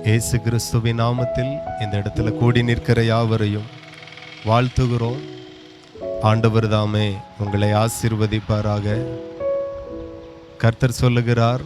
இயேசு கிறிஸ்துவின் நாமத்தில் இந்த இடத்துல கூடி நிற்கிற யாவரையும் வாழ்த்துகிறோம். ஆண்டவர் தாமே உங்களை ஆசீர்வதிப்பாராக. கர்த்தர் சொல்லுகிறார்,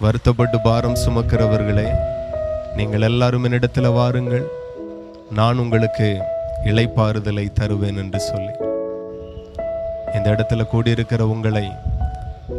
வருத்தப்பட்டு பாரம் சுமக்கிறவர்களே, நீங்கள் எல்லாரும் என்னிடத்தில் வாருங்கள், நான் உங்களுக்கு இளைப்பாறுதலை தருவேன் என்று சொல்லி இந்த இடத்துல கூடியிருக்கிற உங்களை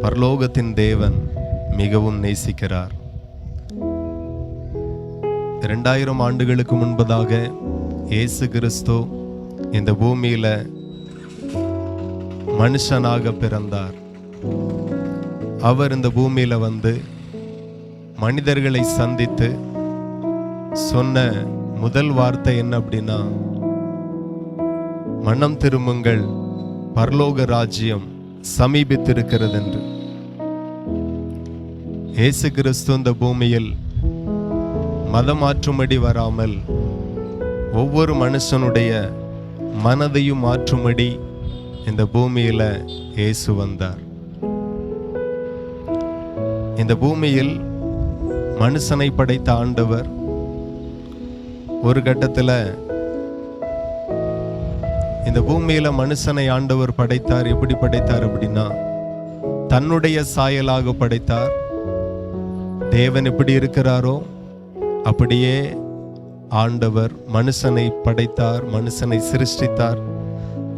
பரலோகத்தின் தேவன் மிகவும் நேசிக்கிறார். 2000 ஆண்டுகளுக்கு முன்பதாக இயேசு கிறிஸ்து இந்த பூமியில மனுஷனாக பிறந்தார். அவர் இந்த பூமியில வந்து மனிதர்களை சந்தித்து சொன்ன முதல் வார்த்தை என்ன அப்படின்னா, மனம் திரும்புங்கள், பரலோக ராஜ்யம் சமீபித்திருக்கிறது என்று. இயேசு கிறிஸ்து இந்த பூமியில் மதமாற்றும்படி வராமல் ஒவ்வொரு மனுஷனுடைய மனதையும் மாற்றும்படி இந்த பூமியில இயேசு வந்தார். இந்த பூமியில் மனுஷனை படைத்த ஆண்டவர் ஒரு கட்டத்துல இந்த பூமியில மனுஷனை ஆண்டவர் படைத்தார். எப்படி படைத்தார் அப்படின்னா, தன்னுடைய சாயலாக படைத்தார். தேவன் எப்படி இருக்கிறாரோ அப்படியே ஆண்டவர் மனுஷனை படைத்தார், மனுஷனை சிருஷ்டித்தார்.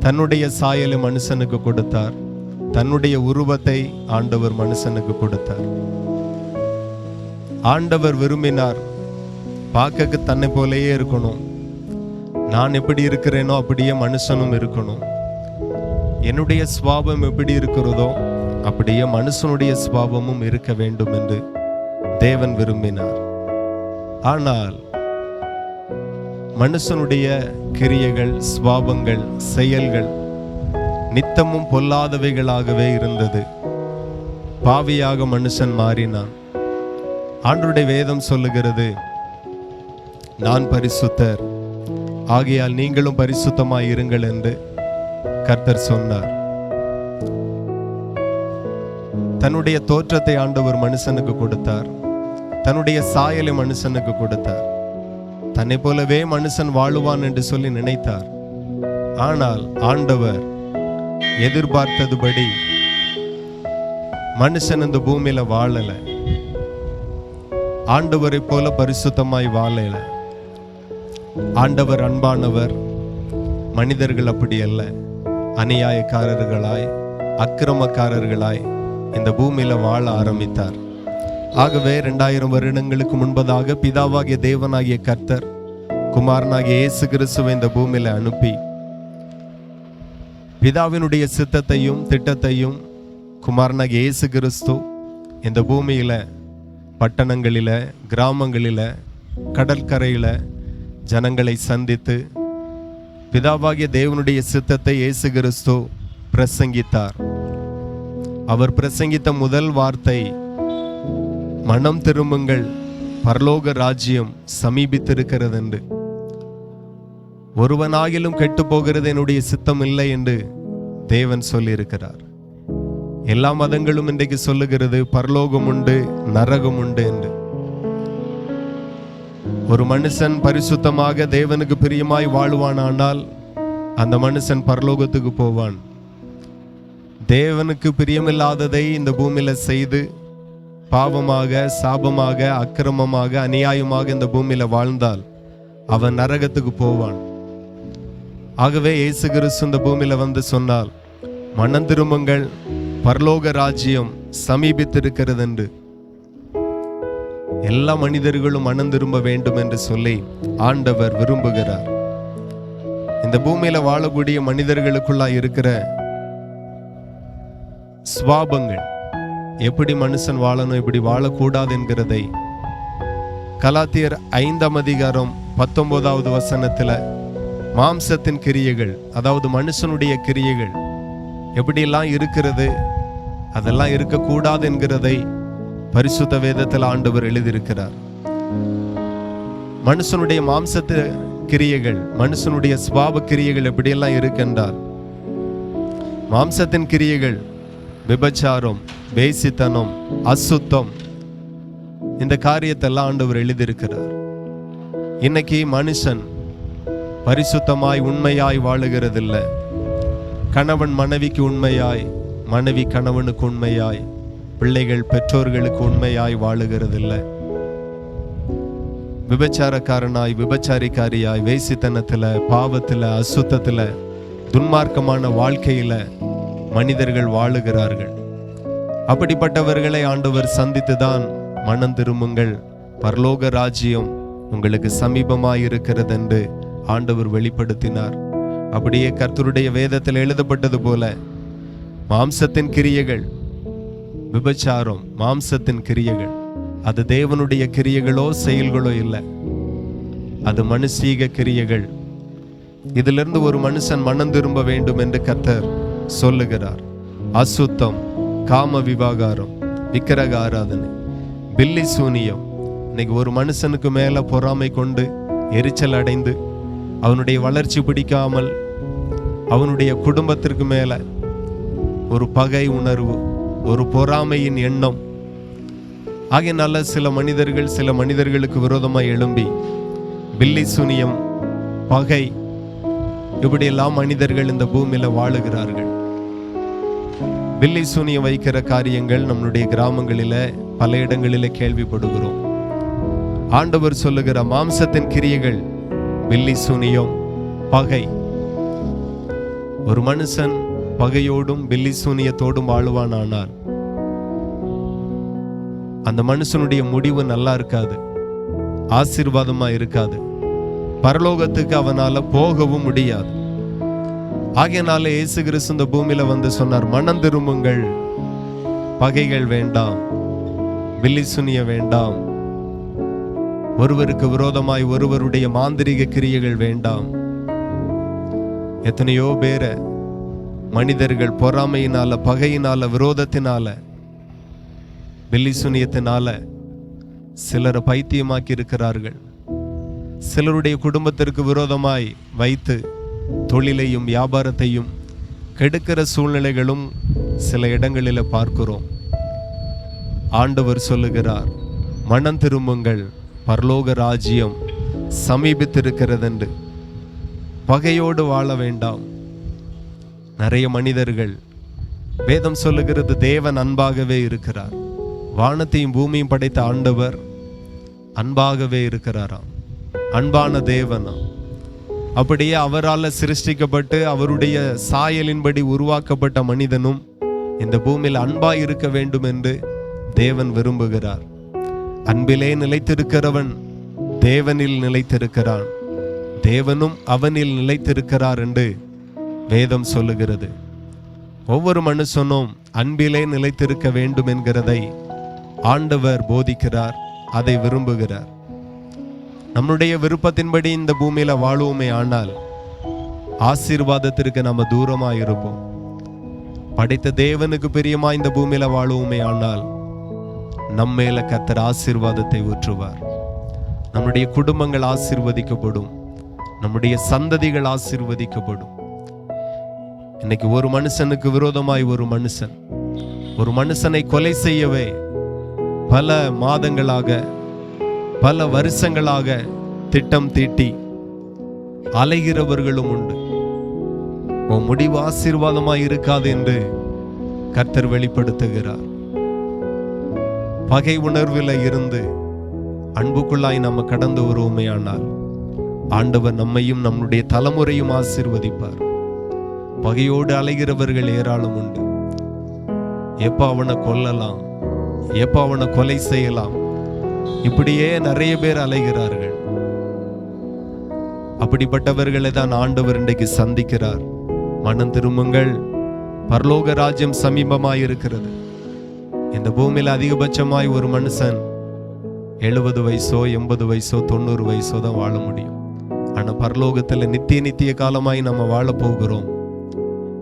தன்னுடைய சாயலை மனுஷனுக்கு கொடுத்தார், தன்னுடைய உருவத்தை ஆண்டவர் மனுஷனுக்கு கொடுத்தார். ஆண்டவர் விரும்பினார், பார்க்க தன்னை போலேயே இருக்கணும், நான் எப்படி இருக்கிறேனோ அப்படியே மனுஷனும் இருக்கணும், என்னுடைய சுபாவம் எப்படி இருக்கிறதோ அப்படியே மனுஷனுடைய சுபாவமும் இருக்க வேண்டும் என்று தேவன் விரும்பினார். ஆனால் மனுஷனுடைய கிரியைகள், சுபாவங்கள், செயல்கள் நித்தமும் பொல்லாதவைகளாகவே இருந்தது. பாவியாக மனுஷன் மாறினான். ஆண்டவருடைய வேதம் சொல்லுகிறது, நான் பரிசுத்தர், ஆகையால் நீங்களும் பரிசுத்தமாய் இருங்கள் என்று கர்த்தர் சொன்னார். தன்னுடைய தோற்றத்தை ஆண்டவர் மனுஷனுக்கு கொடுத்தார், தன்னுடைய சாயலை மனுஷனுக்கு கொடுத்தார். தன்னை போலவே மனுஷன் வாழுவான் என்று சொல்லி நினைத்தார். ஆனால் ஆண்டவர் எதிர்பார்த்ததுபடி மனுஷன் இந்த பூமியில வாழல. ஆண்டவரை போல பரிசுத்தமாய் வாழல. ஆண்டவர் அன்பானவர், மனிதர்கள் அப்படி அல்ல. அநியாயக்காரர்களாய், அக்கிரமக்காரர்களாய் இந்த பூமியில வாழ ஆரம்பித்தார். ஆகவே 2000 வருடங்களுக்கு முன்பதாக பிதாவாகிய தேவனாகிய கர்த்தர் குமாரனாகிய இயேசு கிறிஸ்துவை இந்த பூமியில அனுப்பி பிதாவினுடைய சித்தத்தையும் திட்டத்தையும் குமாரனாகிய இயேசு கிறிஸ்து இந்த பூமியில பட்டணங்களில, கிராமங்களில, கடற்கரையில ஜனங்களை சந்தித்து பிதாவாகிய தேவனுடைய சித்தத்தை இயேசு கிறிஸ்து பிரசங்கித்தார். அவர் பிரசங்கித்த முதல் வார்த்தை, மனம் திரும்புங்கள், பரலோக ராஜ்யம் சமீபித்திருக்கிறது என்று. ஒருவனாகிலும் கெட்டு போகிறது என்னுடைய சித்தம் இல்லை என்று தேவன் சொல்லியிருக்கிறார். எல்லா மதங்களும் இன்றைக்கு சொல்லுகிறது பரலோகம் உண்டு, நரகம் உண்டு என்று. ஒரு மனுஷன் பரிசுத்தமாக தேவனுக்கு பிரியமாய் வாழ்வானால் அந்த மனுஷன் பரலோகத்துக்கு போவான். தேவனுக்கு பிரியமில்லாததை இந்த பூமியில செய்து பாவமாக, சாபமாக, அக்கிரமமாக, அநியாயமாக இந்த பூமியில வாழ்ந்தால் அவன் நரகத்துக்கு போவான். ஆகவே இயேசு கிறிஸ்து இந்த பூமியில வந்து சொன்னால், மனம் திரும்புங்கள், பரலோக ராஜ்யம் சமீபித்திருக்கிறது என்று. எல்லா மனிதர்களும் மனம் திரும்ப வேண்டும் என்று சொல்லி ஆண்டவர் விரும்புகிறார். இந்த பூமியில வாழக்கூடிய மனிதர்களுக்குள்ளாய் இருக்கிற சுபாவங்கள், எப்படி மனுஷன் வாழணும், எப்படி வாழக்கூடாது என்கிறதை கலாத்தியர் 5ஆம் அதிகாரம் 19வது வசனத்துல மாம்சத்தின் கிரியைகள், அதாவது மனுஷனுடைய கிரியைகள் எப்படியெல்லாம் இருக்கிறது, அதெல்லாம் இருக்கக்கூடாது என்கிறதை பரிசுத்த வேதத்தில் ஆண்டவர் எழுதியிருக்கிறார். மனுஷனுடைய மாம்சத்து கிரியைகள், மனுஷனுடைய சுபாவ கிரியைகள் எப்படியெல்லாம் இருக்கின்றால், மாம்சத்தின் கிரியைகள் விபச்சாரம், வேசித்தனம், அசுத்தம், இந்த காரியத்தெல்லாம் ஆண்டவர் எழுதியிருக்கிறார். இன்னைக்கு மனுஷன் பரிசுத்தமாய் உண்மையாய் வாழுகிறதில்ல. கணவன் மனைவிக்கு உண்மையாய், மனைவி கணவனுக்கு உண்மையாய், பிள்ளைகள் பெற்றோர்களுக்கு உண்மையாய் வாழுகிறதில்ல. விபச்சாரக்காரனாய், விபச்சாரிக்காரியாய், வேசித்தனத்துல, பாவத்துல, அசுத்தத்துல, துன்மார்க்கமான வாழ்க்கையில மனிதர்கள் வாழுகிறார்கள். அப்படிப்பட்டவர்களை ஆண்டவர் சந்தித்துதான் மனம் திரும்புங்கள், பரலோக ராஜ்யம் உங்களுக்கு சமீபமாய் இருக்கிறது என்று ஆண்டவர் வெளிப்படுத்தினார். அப்படியே கர்த்தருடைய வேதத்தில் எழுதப்பட்டது போல மாம்சத்தின் கிரியைகள், விபச்சாரம் மாம்சத்தின் கிரியைகள், அது தேவனுடைய கிரியைகளோ செயல்களோ இல்லை, அது மனுஷீக கிரியைகள். இதிலிருந்து ஒரு மனுஷன் மனம் திரும்ப வேண்டும் என்று கர்த்தர் சொல்லுகிறார். அசுத்தம், காம விவாகாரம், விக்கிரக ஆராதனை, பில்லி சூனியம். இன்னைக்கு ஒரு மனுஷனுக்கு மேல பொறாமை கொண்டு எரிச்சல் அடைந்து அவனுடைய வளர்ச்சி பிடிக்காமல் அவனுடைய குடும்பத்திற்கு மேல ஒரு பகை உணர்வு, ஒரு பொறாமையின் எண்ணம் ஆகியனால சில மனிதர்களுக்கு விரோதமாக எழும்பி பில்லி சூனியம், பகை, இப்படியெல்லாம் மனிதர்கள் இந்த பூமியில வாழுகிறார்கள். பில்லி சூனியம் வைக்கிற காரியங்கள் நம்மளுடைய கிராமங்களில பல இடங்களில கேள்விப்படுகிறோம். ஆண்டவர் சொல்லுகிற மாம்சத்தின் கிரியைகள், பில்லி சூனியம், பகை. ஒரு மனுஷன் பகையோடும் பில்லி சூனியத்தோடும் வாழுவானானால் அந்த மனுஷனுடைய முடிவு நல்லா இருக்காது, ஆசீர்வாதமா இருக்காது, பரலோகத்துக்கு அவனால போகவும் முடியாது. ஆகையனால இயேசு கிறிஸ்து இந்த பூமியில வந்து சொன்னார், மனம் திரும்புங்கள், பகைகள் வேண்டாம், பில்லி சூனிய வேண்டாம், ஒருவருக்கு விரோதமாய் ஒருவருடைய மாந்திரிக கிரியைகள் வேண்டாம். எத்தனையோ பேர மனிதர்கள் பொறாமையினால, பகையினால, விரோதத்தினால, பில்லி சூனியத்தினால சிலரை பைத்தியமாக்கி இருக்கிறார்கள். சிலருடைய குடும்பத்திற்கு விரோதமாய் வைத்து தொழிலையும் வியாபாரத்தையும் கெடுக்கிற சூழ்நிலைகளும் சில இடங்களில் பார்க்கிறோம். ஆண்டவர் சொல்லுகிறார், மனம் திரும்புங்கள், பரலோக ராஜ்யம் சமீபித்திருக்கிறதென்று. பகையோடு வாழ வேண்டாம். நிறைய மனிதர்கள், வேதம் சொல்லுகிறது தேவன் அன்பாகவே இருக்கிறார். வானத்தையும் பூமியும் படைத்த ஆண்டவர் அன்பாகவே இருக்கிறாராம், அன்பான தேவனா. அப்படியே அவரால் சிருஷ்டிக்கப்பட்டு அவருடைய சாயலின்படி உருவாக்கப்பட்ட மனிதனும் இந்த பூமியில் அன்பாய் இருக்க வேண்டும் என்று தேவன் விரும்புகிறார். அன்பிலே நிலைத்திருக்கிறவன் தேவனில் நிலைத்திருக்கிறான், தேவனும் அவனில் நிலைத்திருக்கிறார் என்று வேதம் சொல்லுகிறது. ஒவ்வொரு மனுஷனும் அன்பிலே நிலைத்திருக்க வேண்டும் என்கிறதை ஆண்டவர் போதிக்கிறார், அதை விரும்புகிறார். நம்முடைய விருப்பத்தின்படி இந்த பூமியில வாழுவோமே ஆனால் ஆசீர்வாதத்திற்கு நம்ம தூரமா இருப்போம். படைத்த தேவனுக்கு பிரியமா இந்த பூமியில வாழுவோமே ஆனால் நம்மேல கர்த்தர் ஆசீர்வாதத்தை ஊற்றுவார். நம்முடைய குடும்பங்கள் ஆசீர்வதிக்கப்படும், நம்முடைய சந்ததிகள் ஆசீர்வதிக்கப்படும். இன்னைக்கு ஒரு மனுஷனுக்கு விரோதமாய் ஒரு மனுஷனை கொலை செய்யவே பல மாதங்களாக, பல வருஷங்களாக திட்டம் தீட்டி அலைகிறவர்களும் உண்டு. உன் முடிவு ஆசீர்வாதமாய் இருக்காது என்று கர்த்தர் வெளிப்படுத்துகிறார். பகை உணர்வில் இருந்து அன்புக்குள்ளாய் நம்ம கடந்து வருவோமேயானால் ஆண்டவர் நம்மையும் நம்முடைய தலைமுறையும் ஆசீர்வதிப்பார். பகையோடு அலைகிறவர்கள் ஏராளம் உண்டு. எப்ப அவனை கொல்லலாம், எப்ப அவனை கொலை செய்யலாம், இப்படியே நிறைய பேர் அலைகிறார்கள். அப்படிப்பட்டவர்களை தான் ஆண்டவர் இன்றைக்கு சந்திக்கிறார். மனம் திரும்புங்கள், பரலோக ராஜ்யம் சமீபமாய் இருக்கிறது. இந்த பூமியில் அதிகபட்சமாய் ஒரு மனுஷன் 70 வயசோ 80 வயசோ 90 வயசோ தான் வாழ முடியும். ஆனா பரலோகத்துல நித்திய காலமாய் நம்ம வாழ போகிறோம்.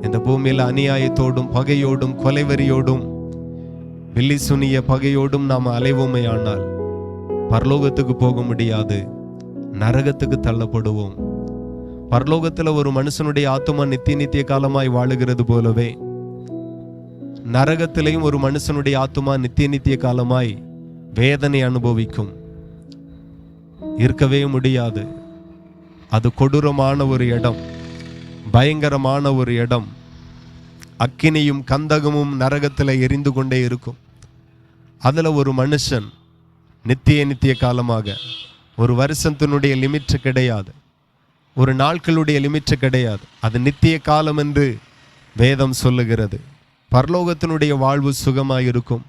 இந்த பூமியில அநியாயத்தோடும் பகையோடும் கொலைவெறியோடும் பில்லி சூனிய பகையோடும் நாம் அலைவோமே ஆனால் பரலோகத்துக்கு போக முடியாது, நரகத்துக்கு தள்ளப்படுவோம். பரலோகத்துல ஒரு மனுஷனுடைய ஆத்துமா நித்திய காலமாய் வாழுகிறது போலவே நரகத்திலையும் ஒரு மனுஷனுடைய ஆத்துமா நித்திய காலமாய் வேதனை அனுபவிக்கும். இருக்கவே முடியாது. அது கொடூரமான ஒரு இடம், பயங்கரமான ஒரு இடம். அக்கினியும் கந்தகமும் நரகத்தில் எரிந்து கொண்டே இருக்கும். அதில் ஒரு மனுஷன் நித்திய காலமாக, ஒரு வருஷத்தினுடைய லிமிட் கிடையாது, ஒரு நாட்களுடைய லிமிட் கிடையாது. அது நித்திய காலம் என்று வேதம் சொல்லுகிறது. பரலோகத்தினுடைய வாழ்வு சுகமாயிருக்கும்,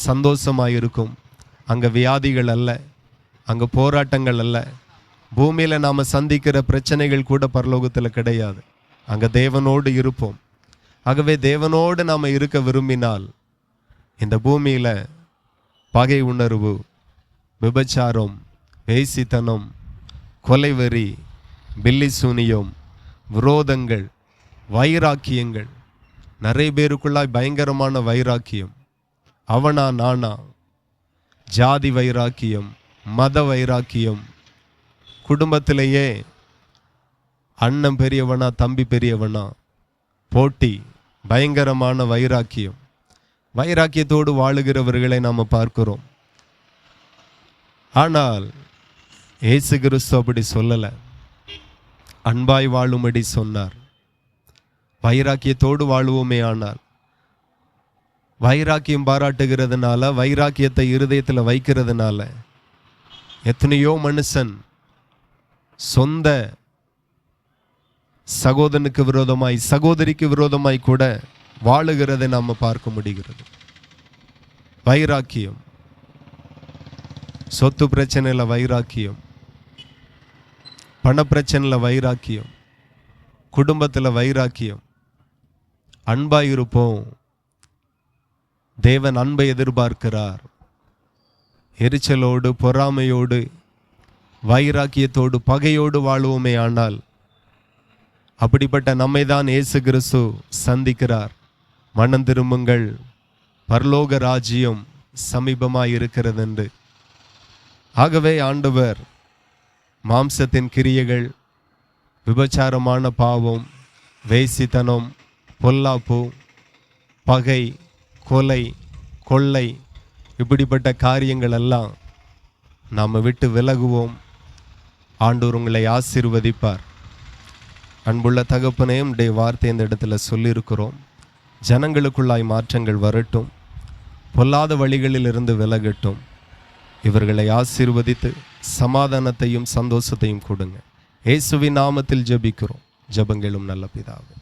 சந்தோஷமாயிருக்கும். அங்கே வியாதிகள் அல்ல, அங்கே போராட்டங்கள் அல்ல. பூமியில் நாம் சந்திக்கிற பிரச்சனைகள் கூட பரலோகத்தில் கிடையாது. அங்கே தேவனோடு இருப்போம். ஆகவே தேவனோடு நாம் இருக்க விரும்பினால் இந்த பூமியில் பகை உணர்வு, விபச்சாரம், வேசித்தனம், கொலைவெறி, பில்லி சூனியம், விரோதங்கள், வைராக்கியங்கள், நிறைய பேருக்குள்ளாய் பயங்கரமான வைராக்கியம். அவனா நானா, ஜாதி வைராக்கியம், மத வைராக்கியம், குடும்பத்திலேயே அண்ணன் பெரியவனா தம்பி பெரியவனா போட்டி, பயங்கரமான வைராக்கியம். வைராக்கியத்தோடு வாழுகிறவர்களை நாம் பார்க்கிறோம். ஆனால் இயேசு கிறிஸ்து அப்படி சொல்லலை. அன்பாய் வாழும்படி சொன்னார். வைராக்கியத்தோடு வாழுவோமே. ஆனால் வைராக்கியம் பாராட்டுகிறதுனால, வைராக்கியத்தை இருதயத்தில் வைக்கிறதுனால எத்தனையோ மனுஷன் சொந்த சகோதரனுக்கு விரோதமாய், சகோதரிக்கு விரோதமாய் கூட வாழுகிறதை நாம் பார்க்க முடிகிறது. வைராக்கியம், சொத்து பிரச்சனையில் வைராக்கியம், பண பிரச்சனையில் வைராக்கியம், குடும்பத்தில் வைராக்கியம். அன்பாய் இருப்போம். தேவன் அன்பை எதிர்பார்க்கிறார். எரிச்சலோடு, பொறாமையோடு, வைராக்கியத்தோடு, பகையோடு வாழுவோமே. ஆனால் அப்படிப்பட்ட நம்மை தான் இயேசு கிறிஸ்து சந்திக்கிறார். மனம் திரும்புங்கள், பரலோக ராஜ்யம் சமீபமாய் இருக்கிறது என்று. ஆகவே ஆண்டவர் மாம்சத்தின் கிரியைகள், விபச்சாரமான பாவம், வேசித்தனம், பொல்லாப்பு, பகை, கொலை, கொள்ளை, இப்படிப்பட்ட காரியங்கள் எல்லாம் நாம் விட்டு விலகுவோம். ஆண்டவர் உங்களை ஆசீர்வதிப்பார். அன்புள்ள தகப்பனே, உடைய வார்த்தை இந்த இடத்துல சொல்லியிருக்கிறோம். ஜனங்களுக்குள்ளாய் மாற்றங்கள் வரட்டும், பொல்லாத வழிகளில் இருந்து விலகட்டும். இவர்களை ஆசீர்வதித்து சமாதானத்தையும் சந்தோஷத்தையும் கொடுங்க. இயேசுவின் நாமத்தில் ஜெபிக்கிறோம். ஜெபங்களும் நல்ல பிதாவே.